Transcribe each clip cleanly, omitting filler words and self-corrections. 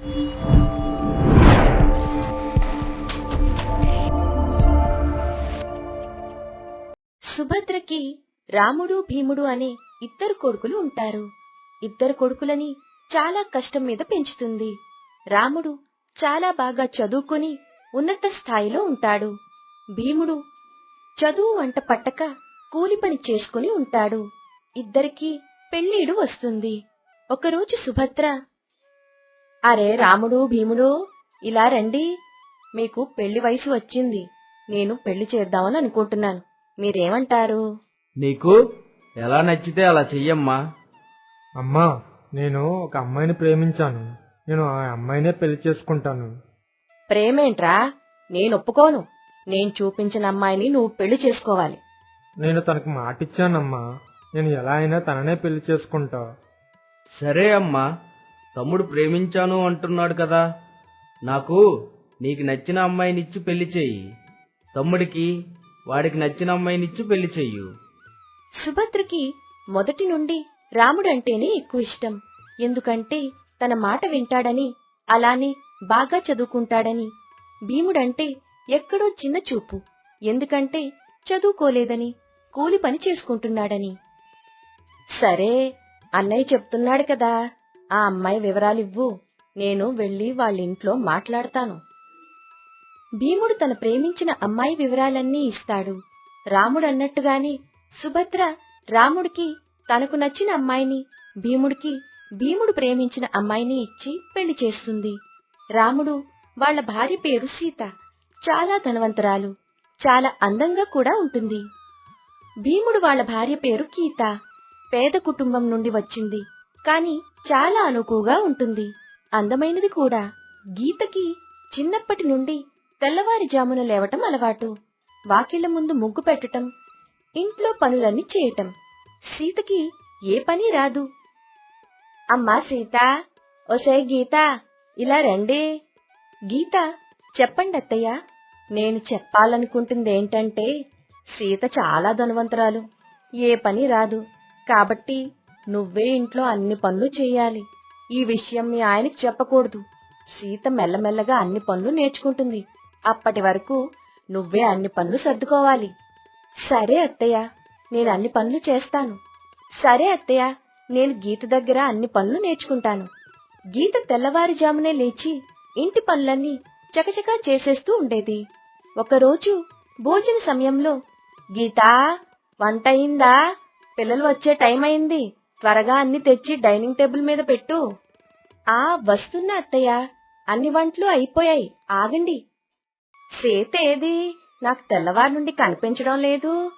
సుభద్రకి రాముడు భీముడు అనే ఇద్దరు కొడుకులు ఉంటారు. ఇద్దరు కొడుకులని చాలా కష్టం మీద పెంచుతుంది. రాముడు చాలా బాగా చదువుకుని ఉన్నత స్థాయిలో ఉంటాడు. భీముడు చదువు వంట పట్టక కూలి పని చేసుకుని ఉంటాడు. ఇద్దరికీ పెళ్ళీడు వస్తుంది. ఒకరోజు సుభద్ర, అరే రాముడు భీముడు, ఇలా రండి, మీకు పెళ్లి వయసు వచ్చింది. నేను పెళ్లి చేద్దామని అనుకుంటున్నాను. మీరేమంటారు? నీకు ఎలా నచ్చితే అలా చెయ్యమ్మా. అమ్మా, నేను ఒక అమ్మాయిని ప్రేమించాను. నేను ఆ అమ్మాయినే పెళ్లి చేసుకుంటాను. ప్రేమేంట్రా? నేను ఒప్పుకోను. నేను చూపించిన అమ్మాయిని నువ్వు పెళ్లి చేసుకోవాలి. నేను తనకు మాటిచ్చానమ్మా. నేను ఎలా అయినా తననే పెళ్లి చేసుకుంటా. సరే అమ్మా, తమ్ముడు ప్రేమించాను అంటున్నాడు కదా, నాకు నీకు నచ్చిన అమ్మాయినిచ్చి పెళ్లి చెయ్యి. తమ్ముడికి వాడికి నచ్చిన అమ్మాయినిచ్చి పెళ్లి చెయ్యు. సుభద్రకి మొదటి నుండి రాముడంటేనే ఎక్కువ ఇష్టం. ఎందుకంటే తన మాట వింటాడని, అలానే బాగా చదువుకుంటాడని. భీముడంటే ఎక్కడో చిన్న చూపు. ఎందుకంటే చదువుకోలేదని, కూలి పని చేసుకుంటున్నాడని. సరే, అన్నయ్య చెప్తున్నాడు కదా, ఆ అమ్మాయి వివరాలివ్వు. నేను వెళ్లి వాళ్ళింట్లో మాట్లాడతాను. భీముడు తన ప్రేమించిన అమ్మాయి వివరాలన్నీ ఇస్తాడు. రాముడన్నట్టుగానే సుభద్ర రాముడికి తనకు నచ్చిన అమ్మాయిని, భీముడికి భీముడు ప్రేమించిన అమ్మాయిని ఇచ్చి పెళ్లి చేస్తుంది. రాముడు వాళ్ల భార్య పేరు సీత. చాలా ధనవంతురాలు, చాలా అందంగా కూడా ఉంటుంది. భీముడు వాళ్ల భార్య పేరు గీత. పేద కుటుంబం నుండి వచ్చింది, కాని చాలా అనుకువగా ఉంటుంది, అందమైనది కూడా. గీతకి చిన్నప్పటి నుండి తెల్లవారుజామున లేవటం అలవాటు. వాకిళ్ల ముందు ముగ్గు పెట్టటం, ఇంట్లో పనులన్నీ చేయటం. సీతకి ఏ పని రాదు. అమ్మా సీత, ఓసే గీత, ఇలా రండి. గీత, చెప్పండి అత్తయ్య. నేను చెప్పాలనుకుంటుందేంటంటే, సీత చాలా ధనవంతురాలు, ఏ పని రాదు. కాబట్టి నువ్వే ఇంట్లో అన్ని పనులు చెయ్యాలి. ఈ విషయం మీ ఆయనకి చెప్పకూడదు. సీత మెల్లమెల్లగా అన్ని పనులు నేర్చుకుంటుంది. అప్పటి వరకు నువ్వే అన్ని పనులు సర్దుకోవాలి. సరే అత్తయ్య, నేను అన్ని పనులు చేస్తాను. సరే అత్తయ్య, నేను గీత దగ్గర అన్ని పనులు నేర్చుకుంటాను. గీత తెల్లవారుజామునే లేచి ఇంటి పనులన్నీ చకచకా చేసేస్తూ ఉండేది. ఒకరోజు భోజన సమయంలో, గీతా, వంట అయిందా? పిల్లలు వచ్చే టైం అయింది. త్వరగా అన్ని తెచ్చి డైనింగ్ టేబుల్ మీద పెట్టు. ఆ వస్తున్నా అత్తయ్య, అన్ని వంటలు అయిపోయాయి, ఆగండి. సీత ఏది? నాకు తెల్లవారు నుండి కనిపించడం లేదు.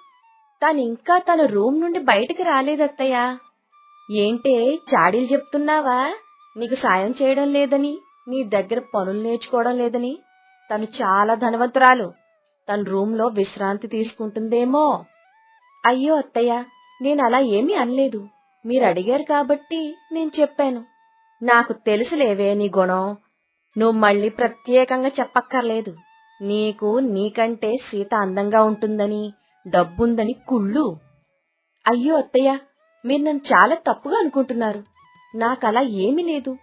తనింకా తన రూమ్ నుండి బయటికి రాలేదత్తయ్య. ఏంటే చాడీలు చెప్తున్నావా? నీకు సాయం చేయడం లేదని, నీ దగ్గర పనులు నేర్చుకోవడం లేదని. తను చాలా ధనవంతురాలు. తన రూంలో విశ్రాంతి తీసుకుంటుందేమో. అయ్యో అత్తయ్య, నేనలా ఏమీ అనలేదు. మీరు అడిగారు కాబట్టి నేను చెప్పాను. నాకు తెలుసులేవే నీ గుణం. నువ్వు మళ్ళీ ప్రత్యేకంగా చెప్పక్కర్లేదు. నీకు నీకంటే సీత అందంగా ఉంటుందని, డబ్బుందని కుళ్ళు. అయ్యో అత్తయ్య, మీరు నన్ను చాలా తప్పుగా అనుకుంటున్నారు. నాకలా ఏమీ లేదు.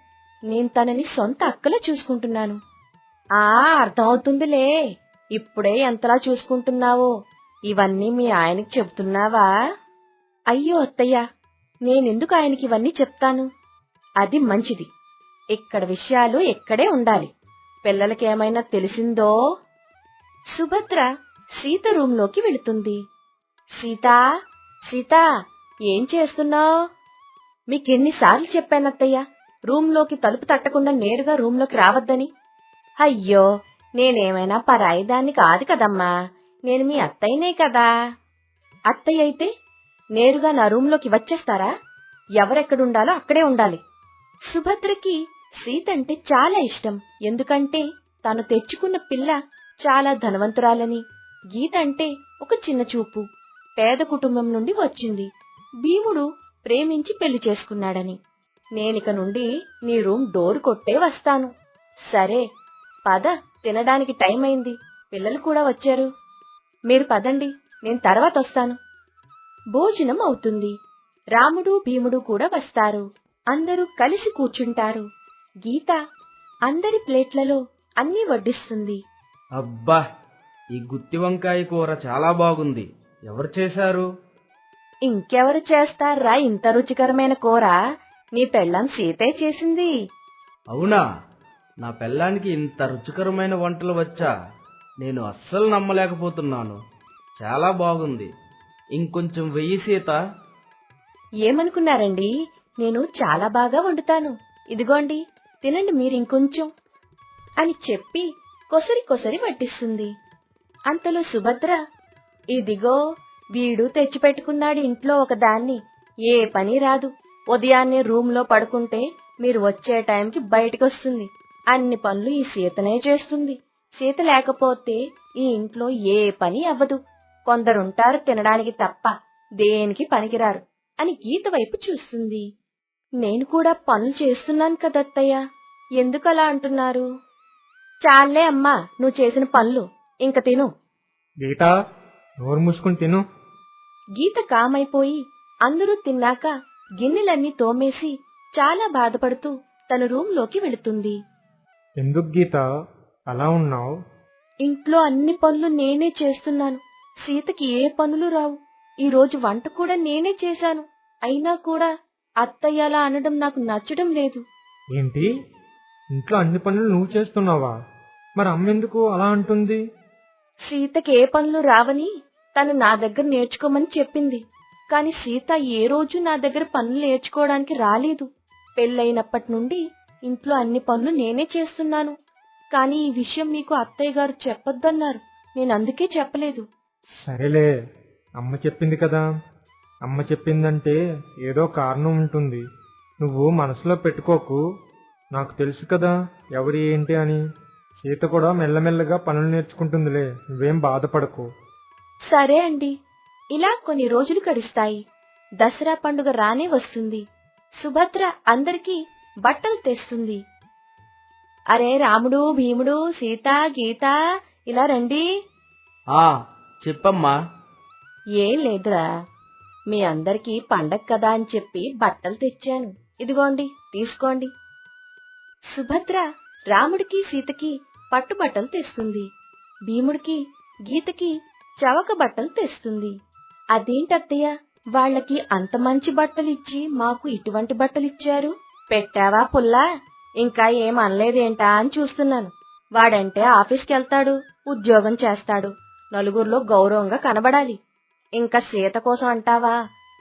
నేను తనని సొంత అక్కలా చూసుకుంటున్నాను. అర్థమవుతుందిలే. ఇప్పుడే ఎంతలా చూసుకుంటున్నావో. ఇవన్నీ మీ ఆయనకి చెబుతున్నావా? అయ్యో అత్తయ్య, నేనెందుకు ఆయనకి ఇవన్నీ చెప్తాను? అది మంచిది. ఇక్కడ విషయాలు ఇక్కడే ఉండాలి. పిల్లలకేమైనా తెలిసిందో? సుభద్ర సీత రూంలోకి వెళుతుంది. సీతా, సీతా, ఏం చేస్తున్నావు? మీకెన్నిసార్లు చెప్పానత్తయ్య, రూంలోకి తలుపు తట్టకుండా నేరుగా రూంలోకి రావద్దని. అయ్యో, నేనేమైనా పరాయిదాన్ని కాదు కదమ్మా. నేను మీ అత్తయ్యనే కదా. అత్తయ్య అయితే నేరుగా నా రూంలోకి వచ్చేస్తారా? ఎవరెక్కడుండాలో అక్కడే ఉండాలి. సుభద్రకి సీత అంటే చాలా ఇష్టం. ఎందుకంటే తను తెచ్చుకున్న పిల్ల చాలా ధనవంతురాలని, గీత అంటే ఒక చిన్న చూపు, పేద కుటుంబం నుండి వచ్చింది, భీముడు ప్రేమించి పెళ్లి చేసుకున్నాడని. నేనిక నుండి నీ రూమ్ డోర్ కొట్టే వస్తాను. సరే పద, తినడానికి టైం అయింది. పిల్లలు కూడా వచ్చారు. మీరు పదండి, నేను తర్వాత వస్తాను. భోజనం అవుతుంది. రాముడు భీముడు కూడా వస్తారు. అందరూ కలిసి కూర్చుంటారు. గీత అందరి ప్లేట్లలో అన్నీ వడ్డిస్తుంది. అబ్బా, ఈ గుత్తి వంకాయ కూర చాలా బాగుంది. ఎవరు చేశారు? ఇంకెవరు చేస్తారా ఇంత రుచికరమైన కూర? నీ పెళ్ళాం సీతే చేసింది. అవునా? నా పెళ్ళానికి ఇంత రుచికరమైన వంటలు వచ్చా? నేను అస్సలు నమ్మలేకపోతున్నాను. చాలా బాగుంది. ఇంకొంచెం వెయ్యి సీత. ఏమనుకున్నారండి, నేను చాలా బాగా వండుతాను. ఇదిగోండి, తినండి మీరు ఇంకొంచెం అని చెప్పి కొసరి కొసరి వడ్డిస్తుంది. అంతలో సుభద్ర, ఇదిగో వీడు తెచ్చిపెట్టుకున్నాడు ఇంట్లో ఒకదాన్ని. ఏ పని రాదు. ఉదయాన్నే రూంలో పడుకుంటే మీరు వచ్చే టైంకి బయటకొస్తుంది. అన్ని పనులు ఈ సీతనే చేస్తుంది. సీత లేకపోతే ఈ ఇంట్లో ఏ పని అవ్వదు. కొందరుంటారు తినడానికి తప్ప దేనికి పనికిరారు అని గీత వైపు చూస్తుంది. నేను కూడా పనులు చేస్తున్నాను కదత్తయ్య, ఎందుకలా అంటున్నారు? చాలే అమ్మా, నువ్వు చేసిన పనులు. ఇంక తిను. గీత, నోరు మూసుకుని తిను. గీత కామైపోయి అందరూ తిన్నాక గిన్నెలన్నీ తోమేసి చాలా బాధపడుతూ తన రూంలోకి వెళుతుంది. ఎందుకు గీత అలా ఉన్నావు? ఇంట్లో అన్ని పనులు నేనే చేస్తున్నాను. సీతకి ఏ పనులు రావు. ఈ రోజు వంట కూడా నేనే చేశాను. అయినా కూడా అత్తయ్య అలా అనడం నాకు నచ్చడం లేదు. ఏంటి, ఇంట్లో అన్ని పనులు నువ్వు చేస్తున్నావా? మరి అమ్మెందుకు అలా అంటుంది? సీతకి ఏ పనులు రావని తను నా దగ్గర నేర్చుకోమని చెప్పింది. కాని సీత ఏ రోజు నా దగ్గర పనులు నేర్చుకోవడానికి రాలేదు. పెళ్ళైనప్పటి నుండి ఇంట్లో అన్ని పనులు నేనే చేస్తున్నాను. కాని ఈ విషయం మీకు అత్తయ్య గారు చెప్పొద్దన్నారు. నేను అందుకే చెప్పలేదు. సరేలే, అమ్మ చెప్పింది కదా. అమ్మ చెప్పిందంటే ఏదో కారణం ఉంటుంది. నువ్వు మనసులో పెట్టుకోకు. నాకు తెలుసు కదా ఎవరి ఏంటి అని. సీత కూడా మెల్లమెల్లగా పనులు నేర్చుకుంటుందిలే, నువ్వేం బాధపడకు. సరే అండి. ఇలా కొన్ని రోజులు గడుస్తాయి. దసరా పండుగ రానే వస్తుంది. సుభద్ర అందరికీ బట్టలు తెస్తుంది. అరే రాముడు, భీముడు, సీత, గీత ఇలా రండి. ఆ, చెప్పమ్మా. ఏం లేదురా, మీ అందరికీ పండగ కదా అని చెప్పి బట్టలు తెచ్చాను. ఇదిగోండి, తీసుకోండి. సుభద్ర రాముడికి సీతకి పట్టుబట్టలు తెస్తుంది. భీముడికి గీతకి చవక బట్టలు తెస్తుంది. అదేంటత్తయ్య, వాళ్ళకి అంత మంచి బట్టలిచ్చి మాకు ఇటువంటి బట్టలిచ్చారు? పెట్టావా పుల్లా? ఇంకా ఏం అనలేదేంటా అని చూస్తున్నాను. వాడంటే ఆఫీస్కెళ్తాడు, ఉద్యోగం చేస్తాడు, నలుగురిలో గౌరవంగా కనబడాలి. ఇంకా సీత కోసం అంటావా?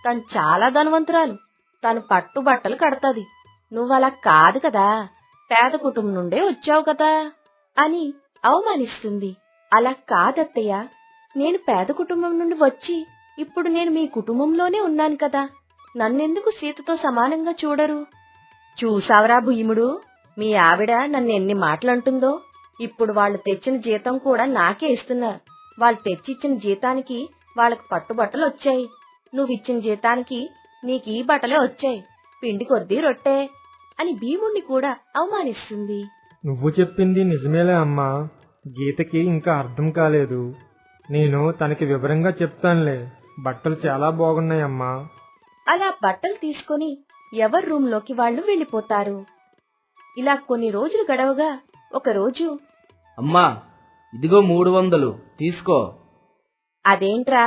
తను చాలా ధనవంతురాలు. తను పట్టు బట్టలు కడతాది. నువ్వలా కాదు కదా, పేద కుటుంబం నుండే వచ్చావు కదా అని అవమానిస్తుంది. అలా కాదత్తయ్య, నేను పేద కుటుంబం నుండి వచ్చి ఇప్పుడు నేను మీ కుటుంబంలోనే ఉన్నాను కదా. నన్నెందుకు సీతతో సమానంగా చూడరు? చూసావరా భీముడు, మీ ఆవిడ నన్ను ఎన్ని మాటలంటుందో. ఇప్పుడు వాళ్ళు తెచ్చిన జీతం కూడా నాకే ఇస్తున్నారు. వాళ్ళు తెచ్చిచ్చిన జీతానికి వాళ్ళకి పట్టుబట్టలు వచ్చాయి. నువ్విచ్చిన జీతానికి నీకీ బట్టలే వచ్చాయి. పిండి కొద్దీ రొట్టె అని భీముణ్ణి కూడా అవమానిస్తుంది. నువ్వు చెప్పింది నిజమేలే అమ్మా. గీతకి ఇంకా అర్థం కాలేదు. నేను తనకి వివరంగా చెప్తానులే. బట్టలు చాలా బాగున్నాయమ్మా. అలా బట్టలు తీసుకుని ఎవరి రూంలోకి వాళ్ళు వెళ్ళిపోతారు. ఇలా కొన్ని రోజులు గడవగా ఒకరోజు, అమ్మా, ఇదిగో 300 తీసుకో. అదేంట్రా,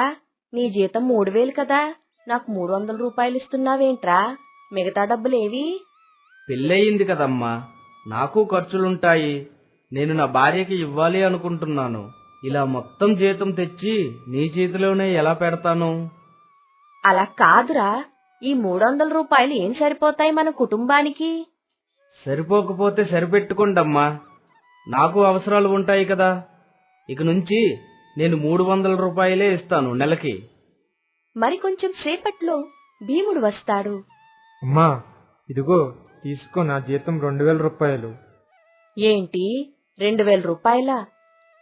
నీ జీతం 3000 కదా, నాకు 300 రూపాయలు ఇస్తున్నావేంట్రా? మిగతా డబ్బులేవి? పెళ్ళయింది కదమ్మా, నాకు ఖర్చులుంటాయి. నేను నా భార్యకి ఇవ్వాలి అనుకుంటున్నాను. ఇలా మొత్తం జీతం తెచ్చి నీ చేతిలోనే ఎలా పెడతాను? అలా కాదురా, ఈ 300 రూపాయలు ఏం సరిపోతాయి మన కుటుంబానికి? సరిపోకపోతే సరిపెట్టుకోండమ్మా, నాకు అవసరాలు ఉంటాయి కదా. ఇక నుంచి నేను 300 రూపాయలే ఇస్తాను నెలకి. మరికొంచెం సేపట్లో భీముడు వస్తాడు. అమ్మా, ఇదిగో తీసుకో, నా జీతం 2000 రూపాయలు. ఏంటి, 2000 రూపాయలా?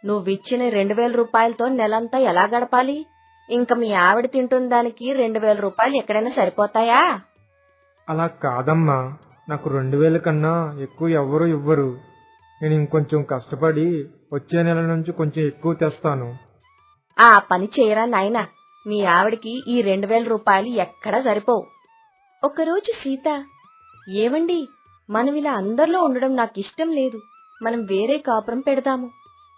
నువ్విచ్చిన 2000 రూపాయలతో నెలంతా ఎలా గడపాలి? ఇంక మీ ఆవిడ తింటున్న దానికి 2000 రూపాయలు ఎక్కడైనా సరిపోతాయా? అలా కాదమ్మా, నాకు 2000 కన్నా ఎక్కువ ఎవ్వరూ ఇవ్వరు. నేను ఇంకొంచెం కష్టపడి వచ్చే నెల నుంచి కొంచెం ఎక్కువ తెస్తాను. ఆ పని చేయరా నాయనా, మీ ఆవిడికి ఈ 2000 రూపాయలు ఎక్కడా సరిపోవు. ఒకరోజు సీత, ఏవండి, మనమిలా అందరిలో ఉండడం నాకిష్టం లేదు. మనం వేరే కాపురం పెడదాము.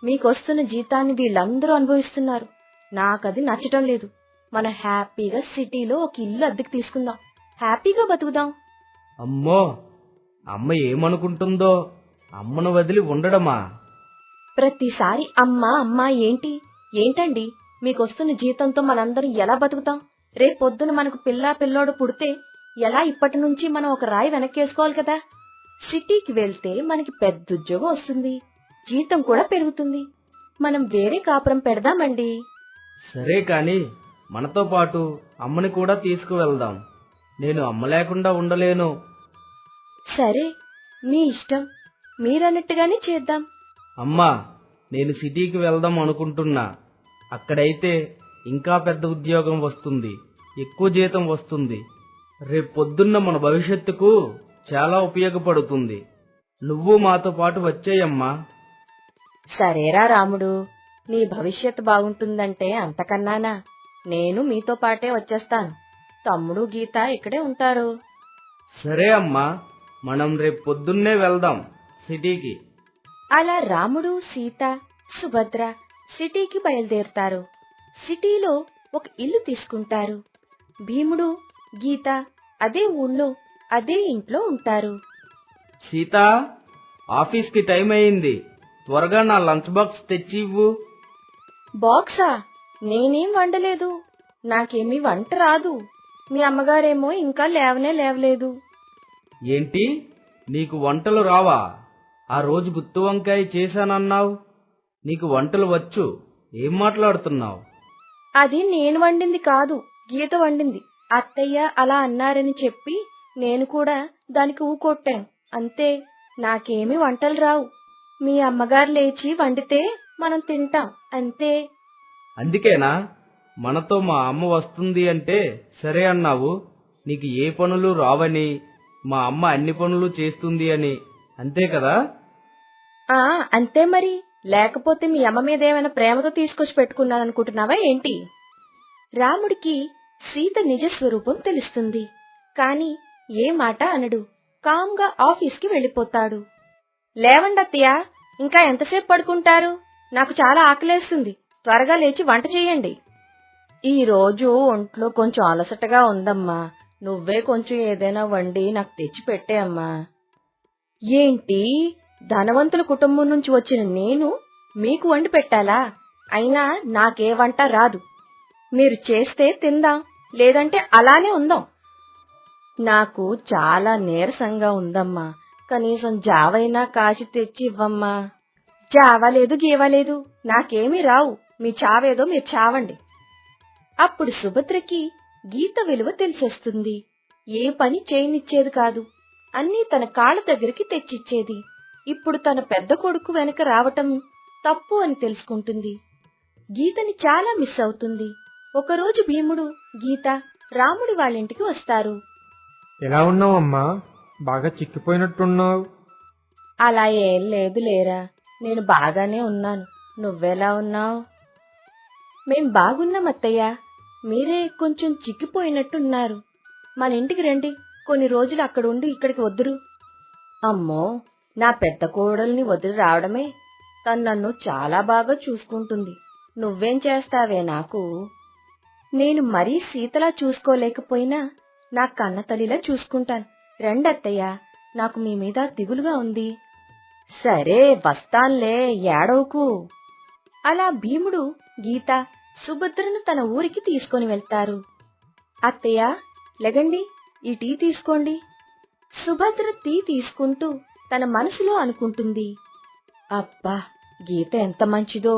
మీకొస్తున్న జీతాన్ని వీళ్ళందరూ అనుభవిస్తున్నారు. నాకది నచ్చటం లేదు. మనం హ్యాపీగా సిటీలో ఒక ఇల్లు అద్దెకు తీసుకుందాం. హ్యాపీగా బతుకుదాం. అమ్మో, అమ్మ ఏమనుకుంటుందో? అమ్మను వదిలి ఉండడమా? ప్రతిసారి అమ్మా అమ్మా ఏంటండి? మీకొస్తున్న జీతంతో మనందరం ఎలా బతుకుతాం? రేపొద్దున మనకు పిల్లోడు పుడితే ఎలా? ఇప్పటి నుంచి మనం ఒక రాయి వెనక్కేసుకోవాలి కదా. సిటీకి వెళ్తే మనకి పెద్ద ఉద్యోగం వస్తుంది, జీతం కూడా పెరుగుతుంది. మనం వేరే కాపురం పెడదామండి. సరే కాని మనతో పాటు అమ్మని కూడా తీసుకువెళ్దాం. నేను అమ్మ లేకుండా ఉండలేను. సరే, మీ ఇష్టం. మీరన్నట్టుగానే చేద్దాం. అమ్మా, నేను సిటీకి వెళ్దాం అనుకుంటున్నా. అక్కడైతే ఇంకా పెద్ద ఉద్యోగం వస్తుంది, ఎక్కువ జీతం వస్తుంది. రేపు పొద్దున్న మన భవిష్యత్తుకు చాలా ఉపయోగపడుతుంది. నువ్వు మాతో పాటు వచ్చేయమ్మా. సరేరా రాముడు, నీ భవిష్యత్తు బాగుంటుందంటే అంతకన్నానా? నేను మీతో పాటే వచ్చేస్తాను. తమ్ముడు గీత ఇక్కడే ఉంటారు. సరే అమ్మా, మనం రేపు పొద్దున్నే వెళ్దాం సిటీకి. అలా రాముడు, సీత, సుభద్ర సిటీకి బయలుదేరుతారు. సిటీలో ఒక ఇల్లు తీసుకుంటారు. భీముడు, గీత అదే ఊళ్ళో అదే ఇంట్లో ఉంటారు. సీత, ఆఫీస్కి టైం అయింది. త్వరగా నా లంచ్ బాక్స్ తెచ్చి ఇవ్వు. బాక్సా? నేనేం వండలేదు. నాకేమీ వంట రాదు. మీ అమ్మగారేమో ఇంకా లేవలేదు. ఏంటి, నీకు వంటలు రావా? ఆ రోజు గుత్తి వంకాయ చేశానన్నావు. నీకు వంటలు వచ్చు. ఏం మాట్లాడుతున్నావు? అది నేను వండింది కాదు, గీత వండింది. అత్తయ్య అలా అన్నారని చెప్పి నేను కూడా దానికి ఊకొట్టాను అంతే. నాకేమీ వంటలు రావు. మీ అమ్మగారు లేచి వండితే మనం తింటాం అంతే. అందుకేనా మనతో మా అమ్మ వస్తుంది అంటే సరే అన్నావు? నీకు ఏ పనులు రావని, మా అమ్మ అన్ని పనులు చేస్తుంది అని, అంతే కదా? అంతే మరి. లేకపోతే మీ అమ్మ మీద ఏమైనా ప్రేమతో తీసుకొచ్చి పెట్టుకున్నాననుకుంటున్నావా ఏంటి? రాముడికి సీత నిజ స్వరూపం తెలుస్తుంది. కాని ఏ మాట అనడు. కామ్గా ఆఫీస్కి వెళ్ళిపోతాడు. లేవండి అత్తయ్య, ఇంకా ఎంతసేపు పడుకుంటారు? నాకు చాలా ఆకలేస్తుంది. త్వరగా లేచి వంట చేయండి. ఈ రోజు ఒంట్లో కొంచెం అలసటగా ఉందమ్మా. నువ్వే కొంచెం ఏదైనా వండి నాకు తెచ్చి పెట్టే అమ్మా. ఏంటి, ధనవంతుల కుటుంబం నుంచి వచ్చిన నేను మీకు వండి పెట్టాలా? అయినా నాకే వంట రాదు. మీరు చేస్తే తిందాం, లేదంటే అలానే ఉందాం. నాకు చాలా నీరసంగా ఉందమ్మా. కనీసం జావైనా కాచి తెచ్చి ఇవ్వమ్మా. జావా లేదు, గీవా లేదు, నాకేమీ రావు. మీ చావేదో మీరు చావండి. అప్పుడు సుభద్రకి గీత విలువ తెలిసొస్తుంది. ఏ పని చేయనిచ్చేది కాదు, అన్నీ తన కాళ్ళ దగ్గరికి తెచ్చిచ్చేది. ఇప్పుడు తన పెద్ద కొడుకు వెనక రావటం తప్పు అని తెలుసుకుంటుంది. గీతని చాలా మిస్ అవుతుంది. ఒకరోజు భీముడు, గీత రాముడి వాళ్ళింటికి వస్తారు. ఎలా ఉన్నావమ్మా? బాగా చిక్కిపోయినట్టున్నావు. అలా ఏం లేదు లేరా, నేను బాగానే ఉన్నాను. నువ్వెలా ఉన్నావు? మేం బాగున్నాం అత్తయ్య. మీరే కొంచెం చిక్కిపోయినట్టున్నారు. మన ఇంటికి రండి, కొన్ని రోజులు అక్కడుండి ఇక్కడికి వద్దురు. అమ్మో, నా పెద్ద కోడల్ని వదిలి రావడమే. తను నన్ను చాలా బాగా చూసుకుంటుంది. నువ్వేం చేస్తావే నాకు? నేను మరీ సీతలా చూసుకోలేకపోయినా నా కన్న తల్లిలా చూసుకుంటాను. రండత్తయ్య, నాకు మీ మీద దిగులుగా ఉంది. సరే వస్తాన్లే, ఏడవకు. అలా భీముడు, గీత సుభద్రను తన ఊరికి తీసుకొని వెళ్తారు. అత్తయ్య లెగండి, ఈ టీ తీసుకోండి. సుభద్ర టీ తీసుకుంటూ తన మనసులో అనుకుంటుంది, అబ్బా, గీత ఎంత మంచిదో.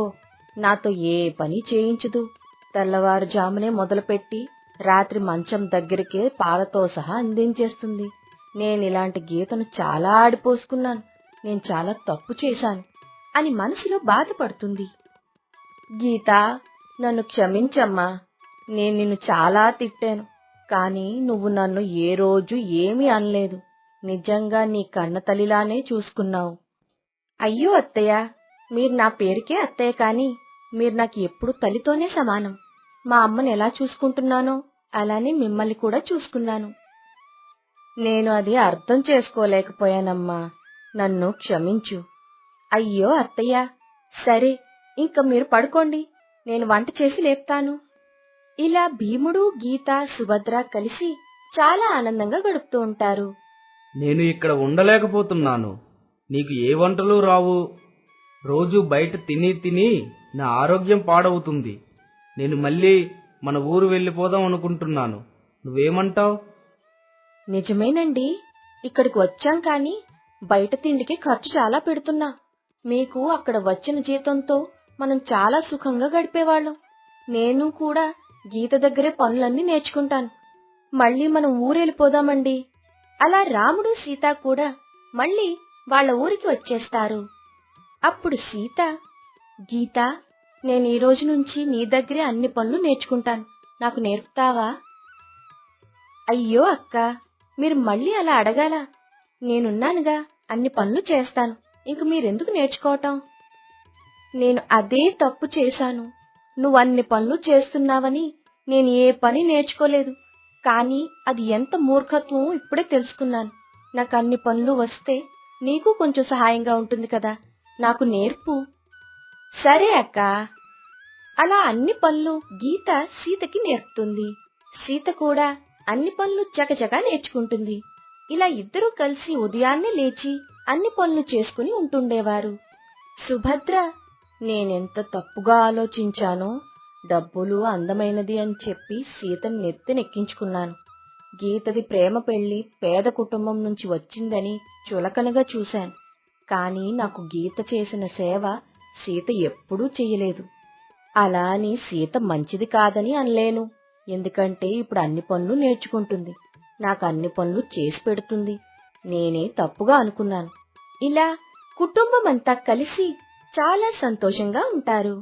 నాతో ఏ పని చేయించదు. తెల్లవారుజామునే మొదలుపెట్టి రాత్రి మంచం దగ్గరికే పాలతో సహా అందించేస్తుంది. నేనిలాంటి గీతను చాలా ఆడిపోసుకున్నాను. నేను చాలా తప్పు చేశాను అని మనసులో బాధపడుతుంది. గీత, నన్ను క్షమించమ్మా. నేను నిన్ను చాలా తిట్టాను, కాని నువ్వు నన్ను ఏ రోజు ఏమీ అనలేదు. నిజంగా నీ కన్న తల్లిలానే చూసుకున్నావు. అయ్యో అత్తయ్య, మీరు నా పేరుకే అత్తయ్య, కాని మీరు నాకు ఎప్పుడు తల్లితోనే సమానం. మా అమ్మని ఎలా చూసుకుంటున్నానో అలానే మిమ్మల్ని కూడా చూసుకున్నాను. నేను అది అర్థం చేసుకోలేకపోయానమ్మా. నన్ను క్షమించు. అయ్యో అత్తయ్య, సరే ఇంక మీరు పడుకోండి, నేను వంట చేసి లేపుతాను. ఇలా భీముడు, గీత, సుభద్ర కలిసి చాలా ఆనందంగా గడుపుతూ ఉంటారు. నేను ఇక్కడ ఉండలేకపోతున్నాను. నీకు ఏ వంటలు రావు. రోజు బయట తిని తిని నా ఆరోగ్యం పాడవుతుంది. నేను మళ్ళీ మన ఊరు వెళ్ళిపోదాం అనుకుంటున్నాను. నువ్వేమంటావ్? నిజమేనండి, ఇక్కడికి వచ్చాం కాని బయట తిండికి ఖర్చు చాలా పెడుతున్నా. మీకు అక్కడ వచ్చిన జీతంతో మనం చాలా సుఖంగా గడిపేవాళ్ళం. నేను కూడా గీత దగ్గరే పనులన్నీ నేర్చుకుంటాను. మళ్ళీ మనం ఊరెళ్ళిపోదామండి. అలా రాముడు, సీత కూడా మళ్ళీ వాళ్ళ ఊరికి వచ్చేస్తారు. అప్పుడు సీత, గీత, నేను ఈ రోజు నుంచి నీ దగ్గరే అన్ని పనులు నేర్చుకుంటాను, నాకు నేర్పుతావా? అయ్యో అక్క, మీరు మళ్ళీ అలా అడగాల? నేనున్నానుగా, అన్ని పనులు చేస్తాను, ఇంక మీరెందుకు నేర్చుకోవటం? నేను అదే తప్పు చేశాను. నువ్వన్ని పనులు చేస్తున్నావని నేను ఏ పని నేర్చుకోలేదు. కానీ అది ఎంత మూర్ఖత్వం ఇప్పుడే తెలుసుకున్నాను. నాకు అన్ని పనులు వస్తే నీకు కొంచెం సహాయంగా ఉంటుంది కదా, నాకు నేర్పు. సరే అక్క. అలా అన్ని పనులు గీత సీతకి నేర్పుతుంది. సీత కూడా అన్ని పనులు చకచకా నేర్చుకుంటుంది. ఇలా ఇద్దరూ కలిసి ఉదయాన్నే లేచి అన్ని పనులు చేసుకుని ఉంటుండేవారు. సుభద్ర, నేనెంత తప్పుగా ఆలోచించానో. డబ్బులు అందమైనది అని చెప్పి సీతని నెత్తినెక్కించుకున్నాను. గీతది ప్రేమ పెళ్లి పేద కుటుంబం నుంచి వచ్చిందని చులకనగా చూశాను. కానీ నాకు గీత చేసిన సేవ సీత ఎప్పుడూ చెయ్యలేదు. అలా అని సీత మంచిది కాదని అనలేను. ఎందుకంటే ఇప్పుడు అన్ని పనులు నేర్చుకుంటుంది, నాకు అన్ని పనులు చేసి పెడుతుంది. నేనే తప్పుగా అనుకున్నాను. ఇలా కుటుంబం అంతా కలిసి చాలా సంతోషంగా ఉంటారు.